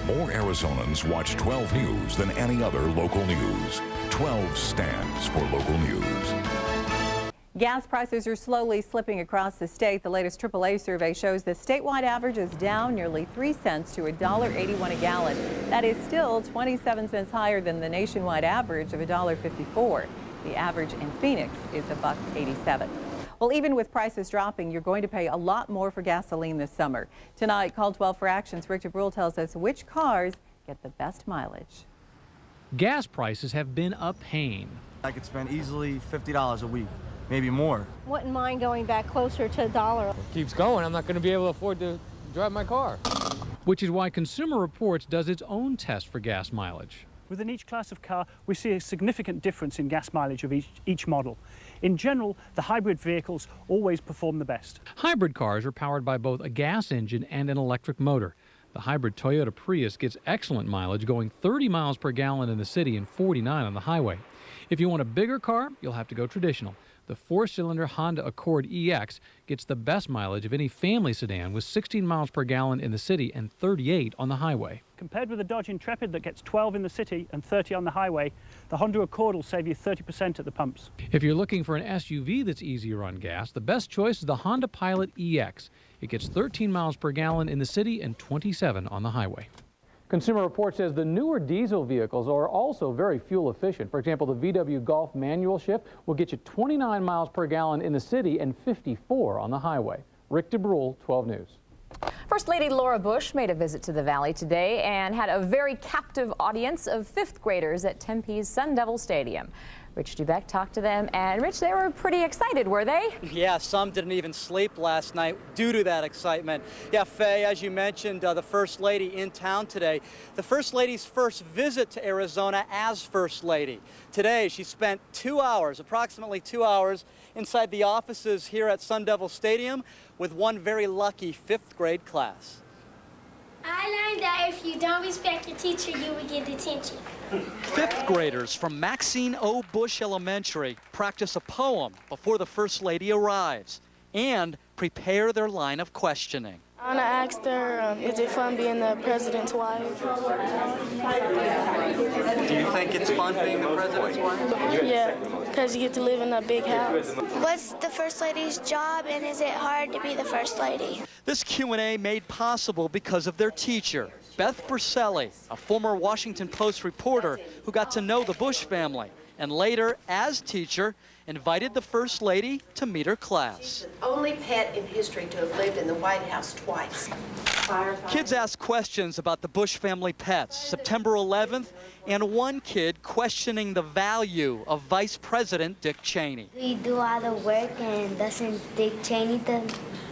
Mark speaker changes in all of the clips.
Speaker 1: More Arizonans watch 12 News than any other local news. 12 stands for local news.
Speaker 2: Gas prices are slowly slipping across the state. The latest AAA survey shows the statewide average is down nearly 3 cents to $1.81 a gallon. That is still 27 cents higher than the nationwide average of $1.54. The average in Phoenix is $1.87. Well, even with prices dropping, you're going to pay a lot more for gasoline this summer. Tonight, Call 12 for Action's Rick DeBrule tells us which cars get the best mileage.
Speaker 3: Gas prices have been a pain.
Speaker 4: I could spend easily $50 a week, maybe more.
Speaker 5: Wouldn't mind going back closer to $1.
Speaker 6: It keeps going. I'm not going to be able to afford to drive my car.
Speaker 3: Which is why Consumer Reports does its own test for gas mileage.
Speaker 7: Within each class of car, we see a significant difference in gas mileage of each model. In general, the hybrid vehicles always perform the best.
Speaker 3: Hybrid cars are powered by both a gas engine and an electric motor. The hybrid Toyota Prius gets excellent mileage, going 30 miles per gallon in the city and 49 on the highway. If you want a bigger car, you'll have to go traditional. The 4-cylinder Honda Accord EX gets the best mileage of any family sedan with 16 miles per gallon in the city and 38 on the highway.
Speaker 7: Compared with the Dodge Intrepid that gets 12 in the city and 30 on the highway, the Honda Accord will save you 30% at the pumps.
Speaker 3: If you're looking for an SUV that's easier on gas, the best choice is the Honda Pilot EX. It gets 13 miles per gallon in the city and 27 on the highway.
Speaker 8: Consumer Reports says the newer diesel vehicles are also very fuel efficient. For example, the VW Golf manual shift will get you 29 miles per gallon in the city and 54 on the highway. Rick DeBrule, 12 News.
Speaker 9: First Lady Laura Bush made a visit to the Valley today and had a very captive audience of 5th graders at Tempe's Sun Devil Stadium. Rich Dubeck talked to them, and Rich, they were pretty excited, were they?
Speaker 10: Yeah, some didn't even sleep last night due to that excitement. Yeah, Faye, as you mentioned, the First Lady in town today. The First Lady's first visit to Arizona as First Lady. Today, she spent 2 hours, approximately 2 hours, inside the offices here at Sun Devil Stadium with one very lucky 5th grade class.
Speaker 11: I learned that if you don't respect your teacher, you will get detention.
Speaker 10: 5th graders from Maxine O. Bush Elementary practice a poem before the First Lady arrives and prepare their line of questioning.
Speaker 12: Anna asked her, is it fun being the president's wife?
Speaker 10: Do you think it's fun being the president's wife?
Speaker 12: Yeah, because you get to live in a big house.
Speaker 11: What's the First Lady's job, and is it hard to be the First Lady?
Speaker 10: This Q&A made possible because of their teacher, Beth Berselli, a former Washington Post reporter who got to know the Bush family and later, as teacher, invited the First Lady to meet her class.
Speaker 13: The only pet in history to have lived in the White House twice.
Speaker 10: Kids asked questions about the Bush family pets, September 11th, and one kid questioning the value of Vice President Dick Cheney.
Speaker 11: We do all the work, and doesn't Dick Cheney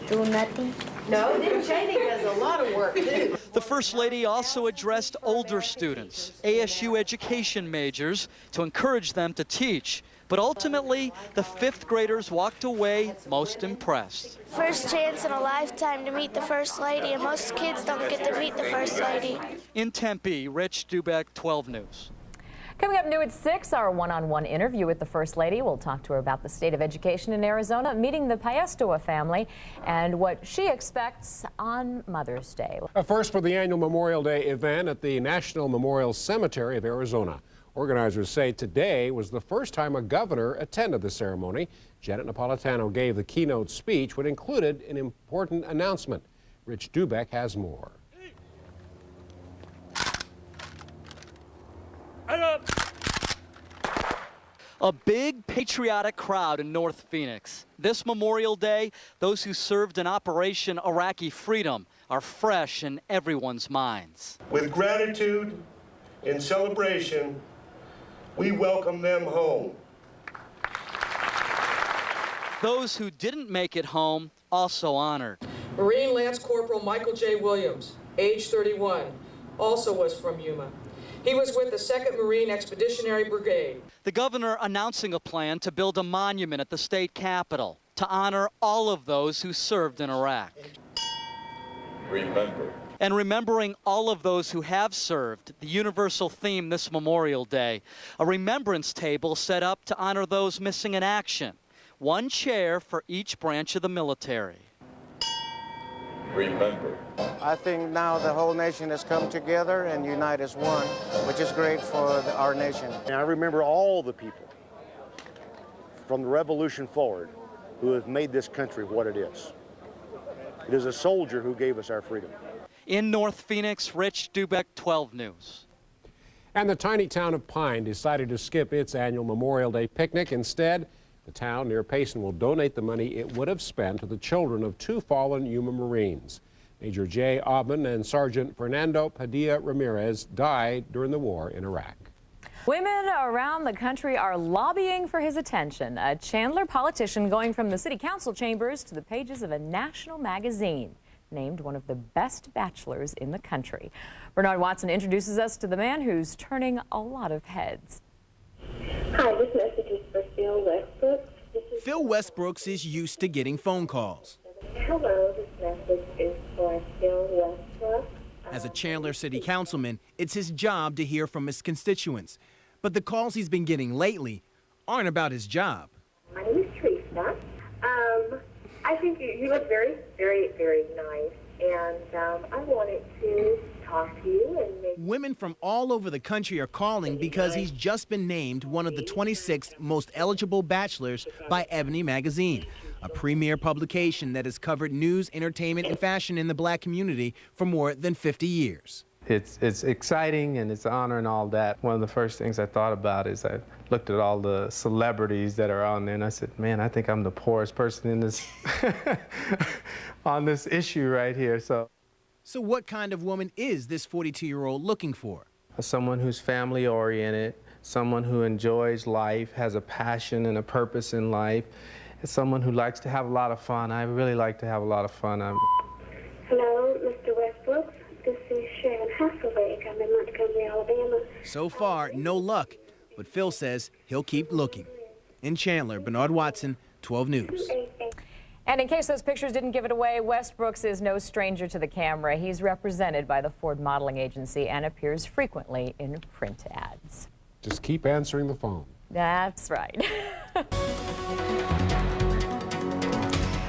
Speaker 11: do nothing?
Speaker 13: No, Dick Cheney does a lot of work, too.
Speaker 10: The First Lady also addressed older students, ASU education majors, to encourage them to teach. But ultimately, the 5th graders walked away most impressed.
Speaker 11: First chance in a lifetime to meet the First Lady, and most kids don't get to meet the First Lady.
Speaker 10: In Tempe, Rich Dubeck, 12 News.
Speaker 9: Coming up new at 6, our one-on-one interview with the First Lady. We'll talk to her about the state of education in Arizona, meeting the Paestua family, and what she expects on Mother's Day.
Speaker 14: A first for the annual Memorial Day event at the National Memorial Cemetery of Arizona. Organizers say today was the first time a governor attended the ceremony. Janet Napolitano gave the keynote speech, which included an important announcement. Rich Dubeck has more.
Speaker 10: A big patriotic crowd in North Phoenix. This Memorial Day, those who served in Operation Iraqi Freedom are fresh in everyone's minds.
Speaker 15: With gratitude and celebration, we welcome them home.
Speaker 10: Those who didn't make it home also honored.
Speaker 16: Marine Lance Corporal Michael J. Williams, age 31, also was from Yuma. He was with the 2nd Marine Expeditionary Brigade.
Speaker 10: The governor announcing a plan to build a monument at the state capitol to honor all of those who served in Iraq.
Speaker 15: Remember.
Speaker 10: And remembering all of those who have served, the universal theme this Memorial Day, a remembrance table set up to honor those missing in action. One chair for each branch of the military.
Speaker 17: remember.
Speaker 18: I think now the whole nation has come together and unite as one, which is great for our nation.
Speaker 19: And I remember all the people from the Revolution forward who have made this country what it is. It is a soldier who gave us our freedom.
Speaker 10: In North Phoenix, Rich Dubeck, 12 News.
Speaker 14: And the tiny town of Pine decided to skip its annual Memorial Day picnic. Instead, the town near Payson will donate the money it would have spent to the children of 2 fallen Yuma Marines. Major Jay Aubin and Sergeant Fernando Padilla Ramirez died during the war in Iraq.
Speaker 9: Women around the country are lobbying for his attention. A Chandler politician going from the city council chambers to the pages of a national magazine, named one of the best bachelors in the country. Bernard Watson introduces us to the man who's turning a lot of heads.
Speaker 20: Hi, this message is for Phil Westbrook.
Speaker 21: Phil Westbrooks is used to getting phone calls.
Speaker 20: Hello, this message is for Phil Westbrook.
Speaker 21: As a Chandler City Councilman, it's his job to hear from his constituents. But the calls he's been getting lately aren't about his job.
Speaker 20: My name is Teresa. I think you look very, very, very nice, and I wanted to talk to you. And
Speaker 21: Women from all over the country are calling because he's just been named one of the 26 most eligible bachelors by Ebony magazine, a premier publication that has covered news, entertainment, and fashion in the black community for more than 50 years.
Speaker 22: It's exciting and it's an honor and all that. One of the first things I thought about is I looked at all the celebrities that are on there and I said, man, I think I'm the poorest person in this on this issue right here. So
Speaker 21: what kind of woman is this 42-year-old looking for?
Speaker 22: Someone who's family oriented, someone who enjoys life, has a passion and a purpose in life, someone who likes to have a lot of fun. I really like to have a lot of fun.
Speaker 20: Hello, Mr. Westbrook. This is Sharon Hasselbeck. I'm in Montgomery, Alabama.
Speaker 21: So far, no luck, but Phil says he'll keep looking. In Chandler, Bernard Watson, 12 News.
Speaker 9: And in case those pictures didn't give it away, Westbrooks is no stranger to the camera. He's represented by the Ford Modeling Agency and appears frequently in print ads.
Speaker 14: Just keep answering the phone.
Speaker 9: That's right.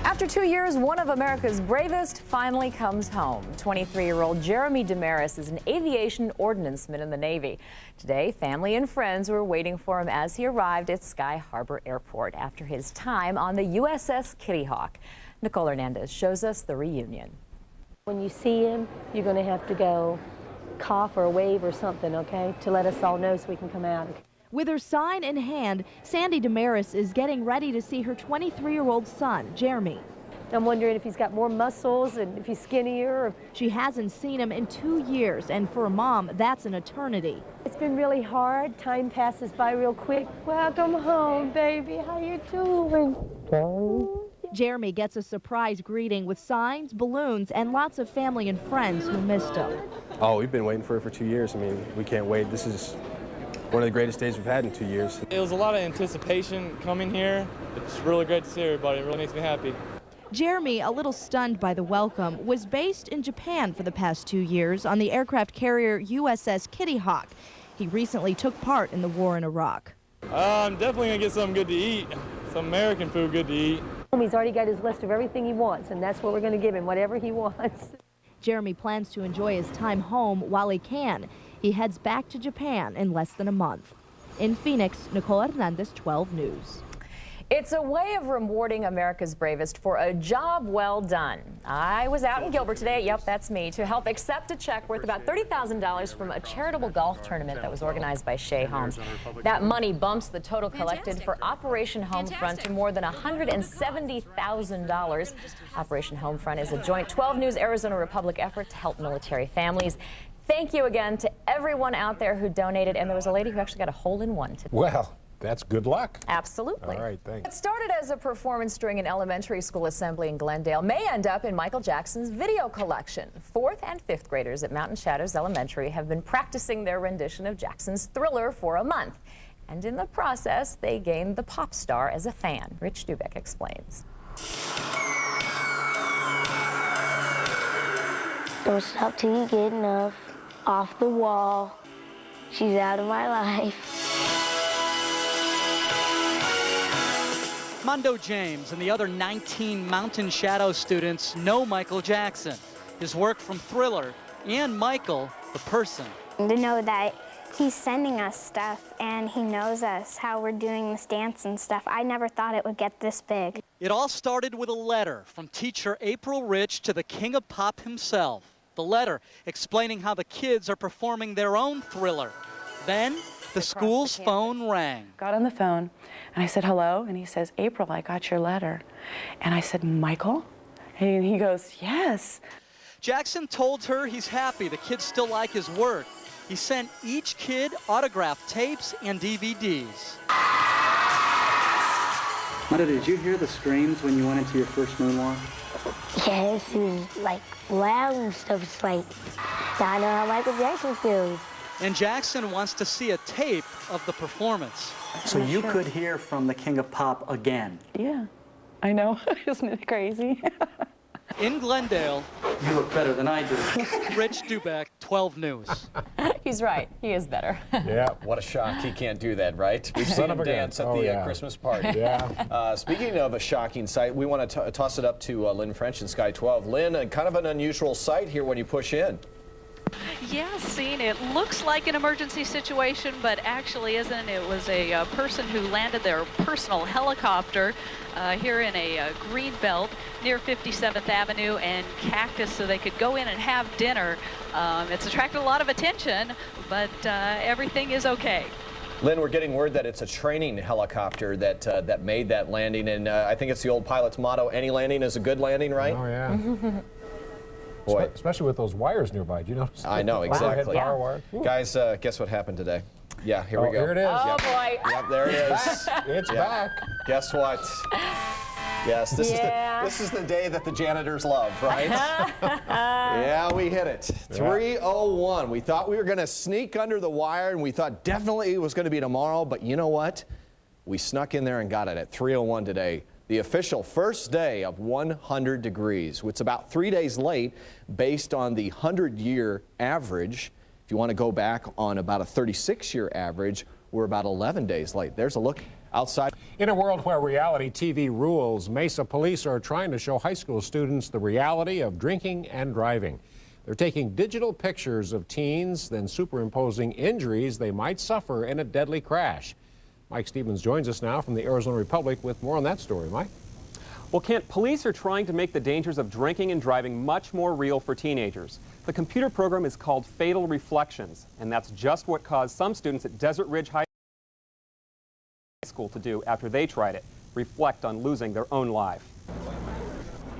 Speaker 9: After 2 years, one of America's bravest finally comes home. 23-year-old Jeremy Damaris is an aviation ordnanceman in the Navy. Today, family and friends were waiting for him as he arrived at Sky Harbor Airport after his time on the USS Kitty Hawk. Nicole Hernandez shows us the reunion.
Speaker 5: When you see him, you're going to have to go cough or wave or something, okay, to let us all know so we can come out.
Speaker 23: With her sign in hand, Sandy Damaris is getting ready to see her 23-year-old son, Jeremy.
Speaker 5: I'm wondering if he's got more muscles and if he's skinnier.
Speaker 23: She hasn't seen him in 2 years, and for a mom, that's an eternity.
Speaker 5: It's been really hard. Time passes by real quick. Welcome home, baby. How you doing?
Speaker 23: Jeremy gets a surprise greeting with signs, balloons, and lots of family and friends who missed him.
Speaker 24: Oh, we've been waiting for it for 2 years. I mean, we can't wait. This is one of the greatest days we've had in 2 years.
Speaker 6: It was a lot of anticipation coming here. It's really great to see everybody. It really makes me happy.
Speaker 23: Jeremy, a little stunned by the welcome, was based in Japan for the past 2 years on the aircraft carrier USS Kitty Hawk. He recently took part in the war in Iraq.
Speaker 6: I'm definitely going to get something good to eat, some American food good to eat.
Speaker 5: He's already got his list of everything he wants, and that's what we're going to give him, whatever he wants.
Speaker 23: Jeremy plans to enjoy his time home while he can. He heads back to Japan in less than a month. In Phoenix, Nicole Hernandez, 12 News.
Speaker 9: It's a way of rewarding America's bravest for a job well done. I was out in Gilbert today, yep, that's me, to help accept a check worth about $30,000 from a charitable golf tournament that was organized by Shea Homes. That money bumps the total collected for Operation Homefront to more than $170,000. Operation Homefront is a joint 12 News Arizona Republic effort to help military families. Thank you again to everyone out there who donated, and there was a lady who actually got a hole-in-one today.
Speaker 14: Well, that's good luck.
Speaker 9: Absolutely.
Speaker 14: All right, thanks.
Speaker 9: What started as a performance during an elementary school assembly in Glendale may end up in Michael Jackson's video collection. 4th and 5th graders at Mountain Shadows Elementary have been practicing their rendition of Jackson's Thriller for a month. And in the process, they gained the pop star as a fan. Rich Dubeck explains.
Speaker 11: Don't stop till you get enough. Off the wall. She's out of my life.
Speaker 10: Mondo James and the other 19 Mountain Shadow students know Michael Jackson, his work from Thriller, and Michael, the person.
Speaker 1: To know that he's sending us stuff and he knows us, how we're doing this dance and stuff. I never thought it would get this big.
Speaker 10: It all started with a letter from teacher April Rich to the King of Pop himself. The letter explaining how the kids are performing their own Thriller. Then the school's phone rang.
Speaker 2: Got on the phone and I said, hello, and he says, April, I got your letter. And I said, Michael? And he goes, yes.
Speaker 10: Jackson told her he's happy the kids still like his work. He sent each kid autographed tapes and DVDs.
Speaker 4: Mother, did you hear the screams when you went into your first moonwalk?
Speaker 1: Yeah, it was like loud and stuff. It's like, I know how Michael Jackson feels.
Speaker 10: And Jackson wants to see a tape of the performance.
Speaker 4: So you could hear from the King of Pop again?
Speaker 2: Yeah, I know. Isn't it crazy?
Speaker 10: In Glendale,
Speaker 4: you look better than I do.
Speaker 10: Rich Dubeck, 12 News.
Speaker 9: He's right. He is better.
Speaker 14: Yeah.
Speaker 17: What a shock. He can't do that, right? We've seen him dance at the Christmas party.
Speaker 14: Yeah.
Speaker 17: Speaking of a shocking sight, we want to toss it up to Lynn French in Sky 12. Lynn, kind of an unusual sight here when you push in.
Speaker 25: Yeah, scene. It looks like an emergency situation, but actually isn't. It was a person who landed their personal helicopter here in a green belt near 57th Avenue and Cactus so they could go in and have dinner. It's attracted a lot of attention, but everything is okay.
Speaker 17: Lynn, we're getting word that it's a training helicopter that made that landing, and I think it's the old pilot's motto, any landing is a good landing, right?
Speaker 14: Oh, yeah. Boy. Especially with those wires nearby. Do you notice?
Speaker 17: I know, exactly.
Speaker 14: Power wires.
Speaker 17: Guys, guess what happened today? Yeah, here we go.
Speaker 14: Here it is.
Speaker 9: Oh, boy.
Speaker 17: Yep, there it is.
Speaker 14: It's back.
Speaker 17: Guess what? Yes, this is the day that the janitors love, right? Yeah, we hit it. 3:01. We thought we were going to sneak under the wire, and we thought definitely it was going to be tomorrow, but you know what? We snuck in there and got it at 3:01 today. The official first day of 100 degrees. It's about 3 days late based on the 100-year average. If you want to go back on about a 36-year average, we're about 11 days late. There's a look outside.
Speaker 14: In a world where reality TV rules, Mesa police are trying to show high school students the reality of drinking and driving. They're taking digital pictures of teens, then superimposing injuries they might suffer in a deadly crash. Mike Stevens joins us now from the Arizona Republic with more on that story. Mike?
Speaker 26: Well, Kent, police are trying to make the dangers of drinking and driving much more real for teenagers. The computer program is called Fatal Reflections, and that's just what caused some students at Desert Ridge High School to do after they tried it, reflect on losing their own life.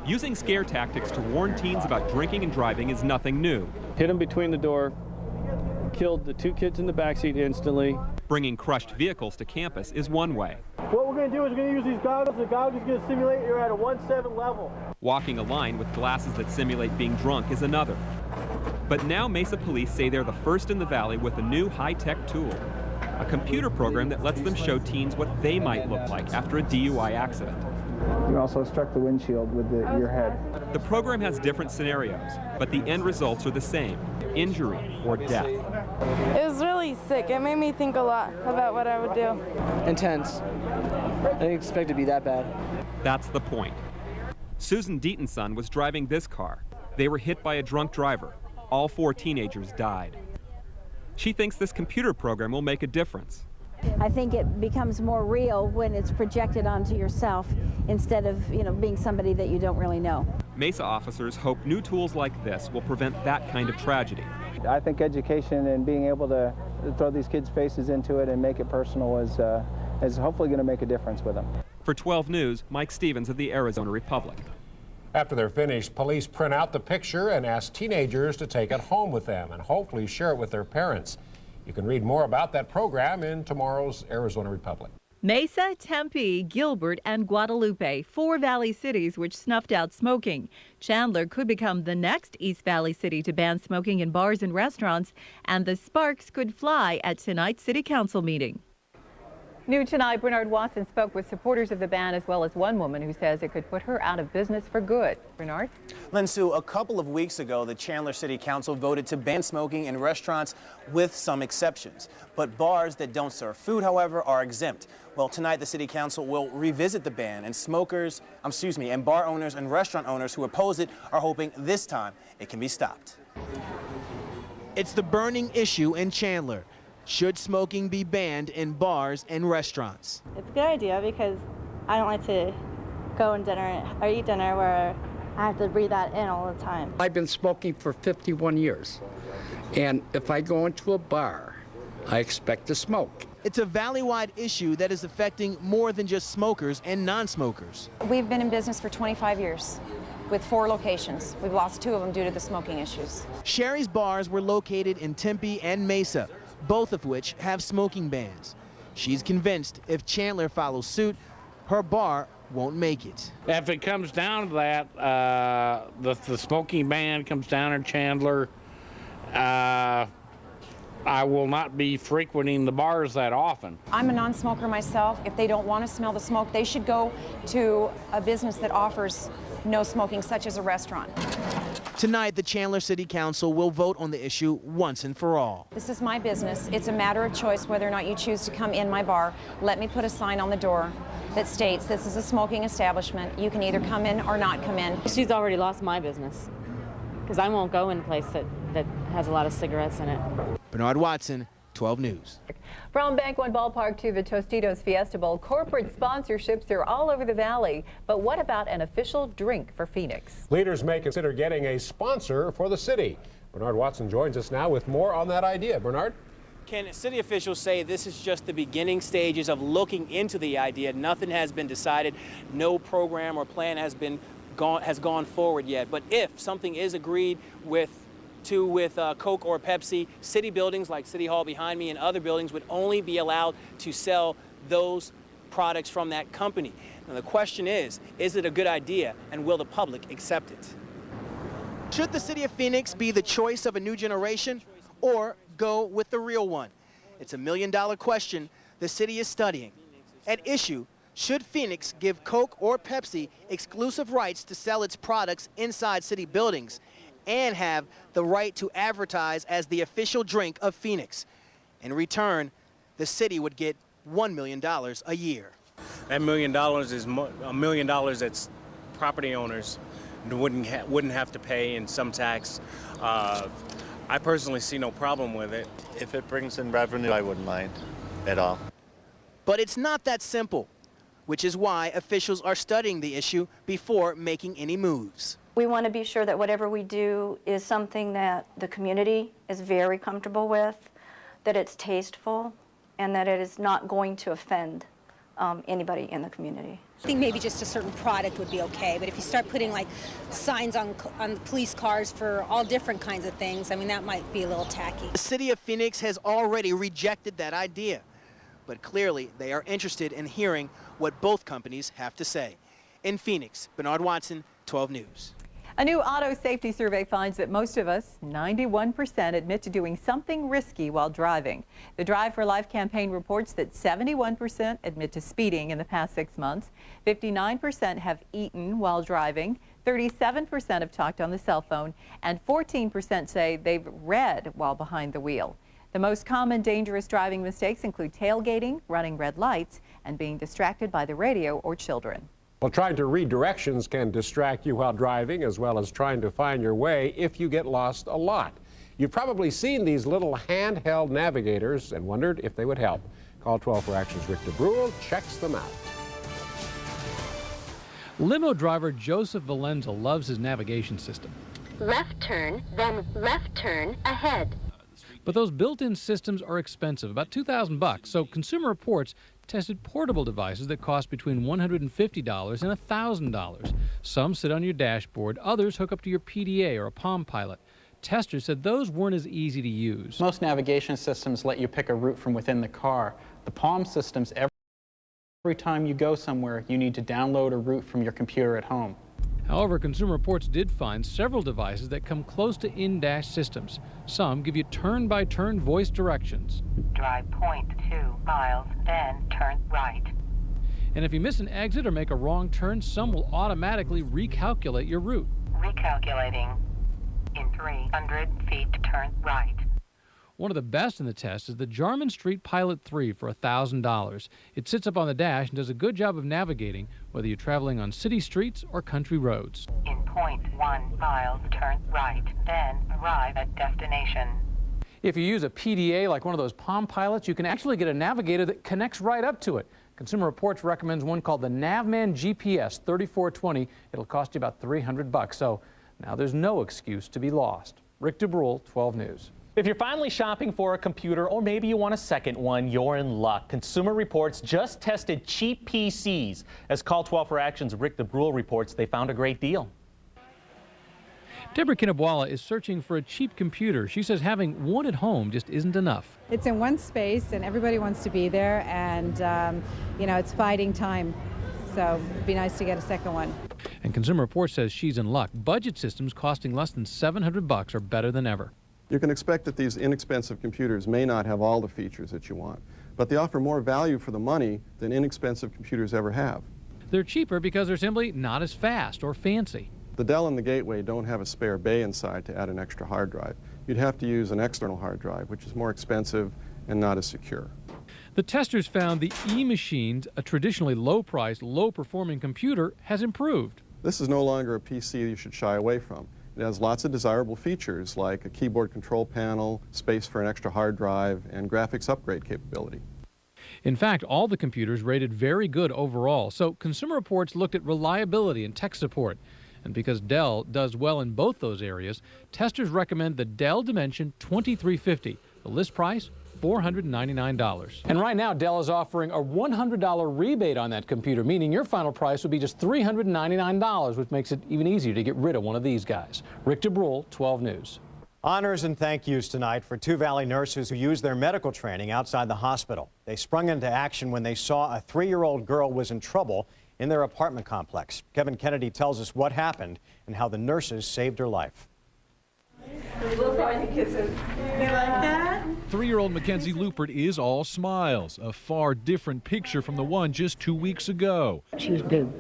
Speaker 27: Using scare tactics to warn teens about drinking and driving is nothing new.
Speaker 28: Hit them between the door, killed the 2 kids in the backseat instantly.
Speaker 27: Bringing crushed vehicles to campus is one way.
Speaker 28: What we're going to do is we're going to use these goggles. The goggles are going to simulate you're at a 1.7 level.
Speaker 27: Walking a line with glasses that simulate being drunk is another. But now Mesa police say they're the first in the valley with a new high-tech tool, a computer program that lets them show teens what they might look like after a DUI accident.
Speaker 28: You also struck the windshield with your head.
Speaker 27: The program has different scenarios, but the end results are the same, injury or death.
Speaker 12: It was really sick. It made me think a lot about what I would do.
Speaker 28: Intense. I didn't expect it to be that bad.
Speaker 27: That's the point. Susan Deaton's son was driving this car. They were hit by a drunk driver. All 4 teenagers died. She thinks this computer program will make a difference.
Speaker 29: I think it becomes more real when it's projected onto yourself instead of, being somebody that you don't really know.
Speaker 27: Mesa officers hope new tools like this will prevent that kind of tragedy.
Speaker 28: I think education and being able to throw these kids' faces into it and make it personal is hopefully going to make a difference with them.
Speaker 27: For 12 News, Mike Stevens of the Arizona Republic.
Speaker 14: After they're finished, police print out the picture and ask teenagers to take it home with them and hopefully share it with their parents. You can read more about that program in tomorrow's Arizona Republic.
Speaker 30: Mesa, Tempe, Gilbert, and Guadalupe, 4 Valley cities which snuffed out smoking. Chandler could become the next East Valley city to ban smoking in bars and restaurants, and the sparks could fly at tonight's City Council meeting. New tonight, Bernard Watson spoke with supporters of the ban as well as one woman who says it could put her out of business for good. Bernard?
Speaker 21: Lynn Sue, a couple of weeks ago, the Chandler City Council voted to ban smoking in restaurants with some exceptions. But bars that don't serve food, however, are exempt. Well, tonight the City Council will revisit the ban, and and bar owners and restaurant owners who oppose it are hoping this time it can be stopped. It's the burning issue in Chandler. Should smoking be banned in bars and restaurants?
Speaker 3: It's a good idea because I don't like to go and eat dinner where I have to breathe that in all the time.
Speaker 7: I've been smoking for 51 years, and if I go into a bar, I expect to smoke.
Speaker 21: It's a valley-wide issue that is affecting more than just smokers and non-smokers.
Speaker 8: We've been in business for 25 years with 4 locations. We've lost 2 of them due to the smoking issues.
Speaker 21: Sherry's bars were located in Tempe and Mesa, both of which have smoking bans. She's convinced if Chandler follows suit, her bar won't make it.
Speaker 13: If it comes down to that, the smoking ban comes down in Chandler, I will not be frequenting the bars that often.
Speaker 8: I'm a non-smoker myself. If they don't want to smell the smoke, they should go to a business that offers no smoking, such as a restaurant.
Speaker 21: Tonight, the Chandler City Council will vote on the issue once and for all.
Speaker 8: This is my business. It's a matter of choice whether or not you choose to come in my bar. Let me put a sign on the door that states this is a smoking establishment. You can either come in or not come in.
Speaker 15: She's already lost my business because I won't go in a place that has a lot of cigarettes in it.
Speaker 21: Bernard Watson, 12 News.
Speaker 30: From Bank One Ballpark to the Tostitos Fiesta Bowl, corporate sponsorships are all over the valley. But what about an official drink for Phoenix?
Speaker 14: Leaders may consider getting a sponsor for the city. Bernard Watson joins us now with more on that idea. Bernard?
Speaker 21: Ken, city officials say this is just the beginning stages of looking into the idea. Nothing has been decided. No program or plan has gone forward yet. But if something is agreed with Coke or Pepsi, city buildings like City Hall behind me and other buildings would only be allowed to sell those products from that company. Now the question is it a good idea, and will the public accept it? Should the city of Phoenix be the choice of a new generation or go with the real one? It's a $1 million question the city is studying. At issue, should Phoenix give Coke or Pepsi exclusive rights to sell its products inside city buildings and have the right to advertise as the official drink of Phoenix? In return, the city would get $1 million a year.
Speaker 16: That $1 million is $1 million that's property owners wouldn't have to pay in some tax. I personally see no problem with it.
Speaker 18: If it brings in revenue, I wouldn't mind at all.
Speaker 21: But it's not that simple, which is why officials are studying the issue before making any moves.
Speaker 19: We want to be sure that whatever we do is something that the community is very comfortable with, that it's tasteful, and that it is not going to offend anybody in the community.
Speaker 20: I think maybe just a certain product would be okay, but if you start putting like signs on police cars for all different kinds of things, I mean, that might be a little tacky.
Speaker 21: The city of Phoenix has already rejected that idea, but clearly they are interested in hearing what both companies have to say. In Phoenix, Bernard Watson, 12 News.
Speaker 30: A new auto safety survey finds that most of us, 91%, admit to doing something risky while driving. The Drive for Life campaign reports that 71% admit to speeding in the past 6 months, 59% have eaten while driving, 37% have talked on the cell phone, and 14% say they've read while behind the wheel. The most common dangerous driving mistakes include tailgating, running red lights, and being distracted by the radio or children.
Speaker 14: Well, trying to read directions can distract you while driving, as well as trying to find your way if you get lost a lot. You've probably seen these little handheld navigators and wondered if they would help. Call 12 for Action's Rick DeBrule checks them out.
Speaker 22: Limo driver Joseph Valenza loves his navigation system.
Speaker 31: Left turn, then left turn ahead.
Speaker 22: But those built-in systems are expensive, about $2,000, so Consumer Reports tested portable devices that cost between $150 and $1,000. Some sit on your dashboard, others hook up to your PDA or a Palm Pilot. Testers said those weren't as easy to use.
Speaker 32: Most navigation systems let you pick a route from within the car. The Palm systems, every time you go somewhere, you need to download a route from your computer at home.
Speaker 22: However, Consumer Reports did find several devices that come close to in-dash systems. Some give you turn-by-turn voice directions.
Speaker 1: Drive 0.2 miles, then turn right.
Speaker 22: And if you miss an exit or make a wrong turn, some will automatically recalculate your route.
Speaker 1: Recalculating. In 300 feet, turn right.
Speaker 22: One of the best in the test is the Jarman Street Pilot 3 for $1,000. It sits up on the dash and does a good job of navigating, whether you're traveling on city streets or country roads.
Speaker 1: In 0.1 miles, turn right, then arrive at destination.
Speaker 22: If you use a PDA like one of those Palm Pilots, you can actually get a navigator that connects right up to it. Consumer Reports recommends one called the Navman GPS 3420. It'll cost you about $300, so now there's no excuse to be lost. Rick DeBrule, 12 News.
Speaker 2: If you're finally shopping for a computer, or maybe you want a second one, you're in luck. Consumer Reports just tested cheap PCs. As Call 12 for Action's Rick DeBrule reports, they found a great deal.
Speaker 22: Deborah Kinabwala is searching for a cheap computer. She says having one at home just isn't enough.
Speaker 4: It's in one space and everybody wants to be there, and you know, it's fighting time. So it'd be nice to get a second one.
Speaker 22: And Consumer Reports says she's in luck. Budget systems costing less than $700 are better than ever.
Speaker 5: You can expect that these inexpensive computers may not have all the features that you want, but they offer more value for the money than inexpensive computers ever have.
Speaker 22: They're cheaper because they're simply not as fast or fancy.
Speaker 5: The Dell and the Gateway don't have a spare bay inside to add an extra hard drive. You'd have to use an external hard drive, which is more expensive and not as secure.
Speaker 22: The testers found the E-Machines, a traditionally low-priced, low-performing computer, has improved.
Speaker 5: This is no longer a PC you should shy away from. It has lots of desirable features like a keyboard control panel, space for an extra hard drive, and graphics upgrade capability.
Speaker 22: In fact, all the computers rated very good overall, so Consumer Reports looked at reliability and tech support. And because Dell does well in both those areas, testers recommend the Dell Dimension 2350. The list price, $499. And right now, Dell is offering a $100 rebate on that computer, meaning your final price would be just $399, which makes it even easier to get rid of one of these guys. Rick DeBrule, 12 News.
Speaker 6: Honors and thank yous tonight for two Valley nurses who used their medical training outside the hospital. They sprung into action when they saw a 3-year-old girl was in trouble in their apartment complex. Kevin Kennedy tells us what happened and how the nurses saved her life.
Speaker 9: We'll find the kisses. You like that?
Speaker 10: 3-year-old Mackenzie Lupert is all smiles, a far different picture from the one just 2 weeks ago.
Speaker 11: She was blue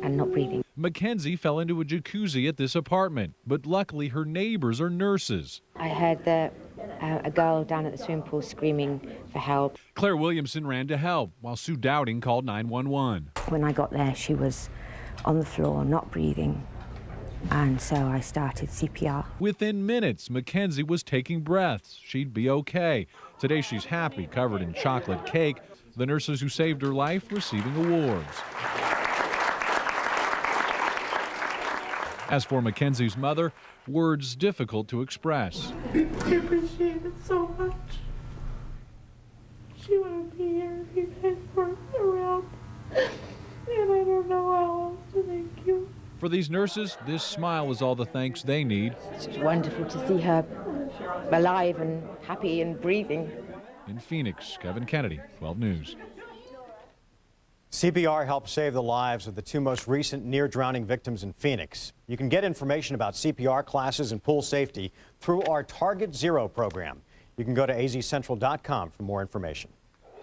Speaker 11: and not breathing.
Speaker 10: Mackenzie fell into a jacuzzi at this apartment, but luckily her neighbors are nurses.
Speaker 11: I heard a girl down at the swimming pool screaming for help.
Speaker 10: Claire Williamson ran to help, while Sue Dowding called 911.
Speaker 11: When I got there, she was on the floor, not breathing. And so I started CPR.
Speaker 10: Within minutes, Mackenzie was taking breaths. She'd be okay. Today she's happy, covered in chocolate cake. The nurses who saved her life receiving awards. As for Mackenzie's mother, words difficult to express.
Speaker 9: I appreciate it so much. She wouldn't be here if you guys weren't around. And I don't know how else to thank you.
Speaker 10: For these nurses, this smile is all the thanks they need.
Speaker 11: It's wonderful to see her alive and happy and breathing.
Speaker 10: In Phoenix, Kevin Kennedy, 12 News.
Speaker 6: CPR helped save the lives of the two most recent near-drowning victims in Phoenix. You can get information about CPR classes and pool safety through our Target Zero program. You can go to azcentral.com for more information.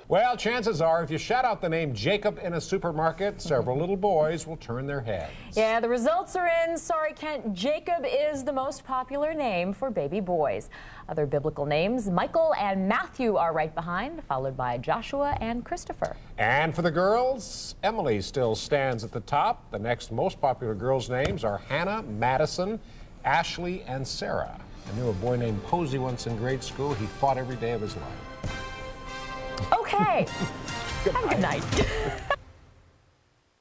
Speaker 14: Well, chances are if you shout out the name Jacob in a supermarket, several little boys will turn their heads.
Speaker 17: Yeah, the results are in. Sorry, Kent. Jacob is the most popular name for baby boys. Other biblical names, Michael and Matthew are right behind, followed by Joshua and Christopher.
Speaker 14: And for the girls, Emily still stands at the top. The next most popular girls' names are Hannah, Madison, Ashley, and Sarah. I knew a boy named Posey once in grade school. He fought every day of his life.
Speaker 17: Okay. Have a good night.